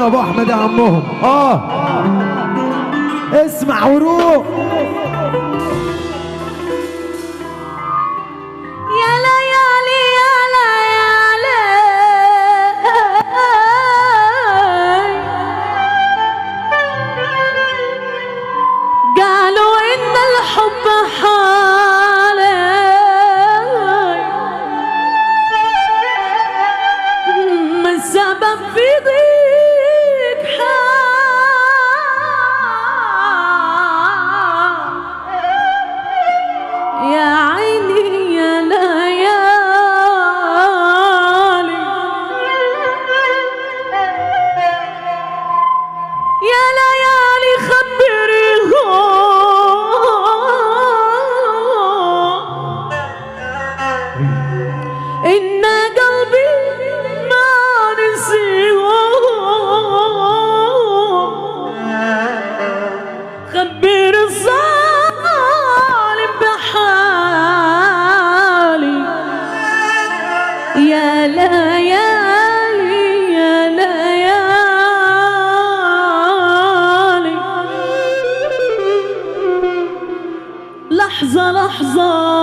ابو احمد يا عمهم. اسمع وروح. يا ليالي يا ليالي قالوا ان الحب حالي من سبب في ضيق حال يا عيني يا ليالي يا ليالي خبريهم إن قلبي ما نسيهم خبر الظالم بحالي يا ليالي يا ليالي لحظة لحظة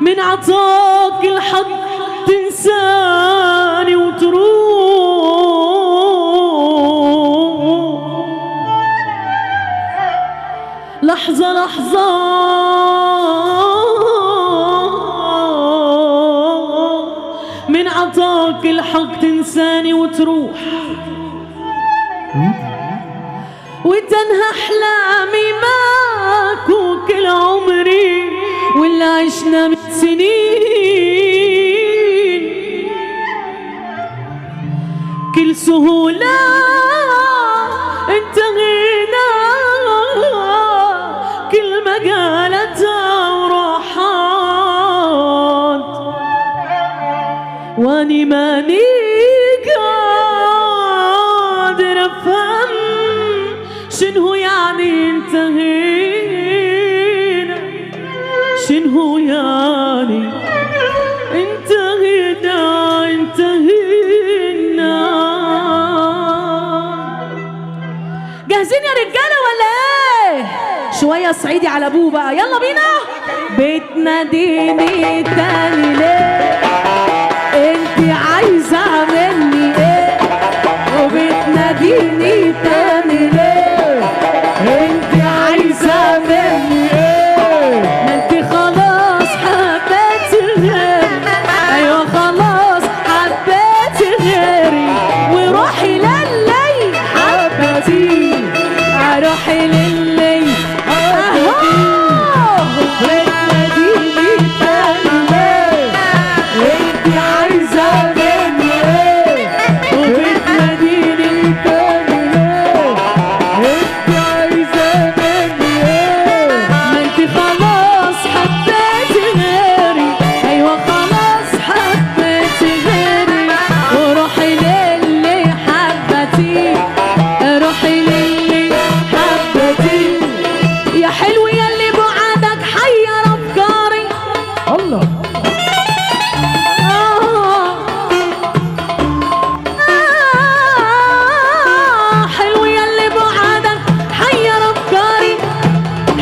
من عطاك الحق تنساني وتروح لحظة لحظة من عطاك الحق تنساني وتروح وتنهى أحلامي معك وكل عمري واللي عشنا من سنين كل سهولة انتهينا كل مقالتها وراحات واني ماني قادر افهم شنو يعني انتهينا شنو يعني انتهينا جاهزين يا رجاله ولا ايه؟ شويه صعيدي على ابوه بقى، يلا بينا. بتناديني تاني ليه؟ انت عايزه مني ايه؟ وبتناديني تاني ليه؟ انت عايزه مني ايه؟ ما انت خلاص حبيت غيري، ايوه خلاص حبيت غيري وروحي للي حبتي روحي للي حبتي بتناديني تاني ليه؟ انت عايزه مني ايه؟ وبتناديني تاني ليه؟ انت عايزه مني ايه؟ ما انت خلاص حبيت غيري، ايوه خلاص حبيت غيري وروحي للي حبتي روحي للي حبتي يا حلو يلي بعدك حير افكاري الله. حلو يلي بعدك حير افكاري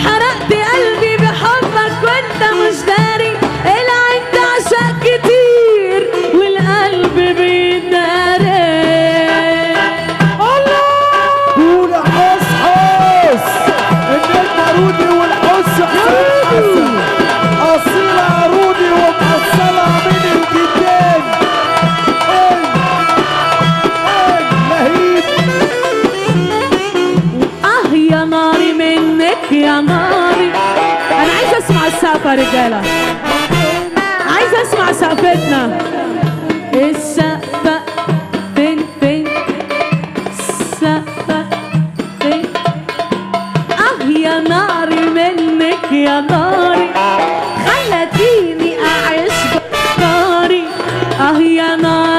حرقت قلبي بحبك وانت مش داري العين تعشق كتير والقلب بيداري قول حس حس النجم عرودي والحس حسن اصيل عرودي ومحصلة من الجدين. لهيب يا ناري منك يا ناري. انا عايزه اسمع السقف يا رجاله، عايزه اسمع سقفتنا. السقفه فين فين السقفه فين يا ناري منك يا ناري خلتيني اعيش بفكاري يا ناري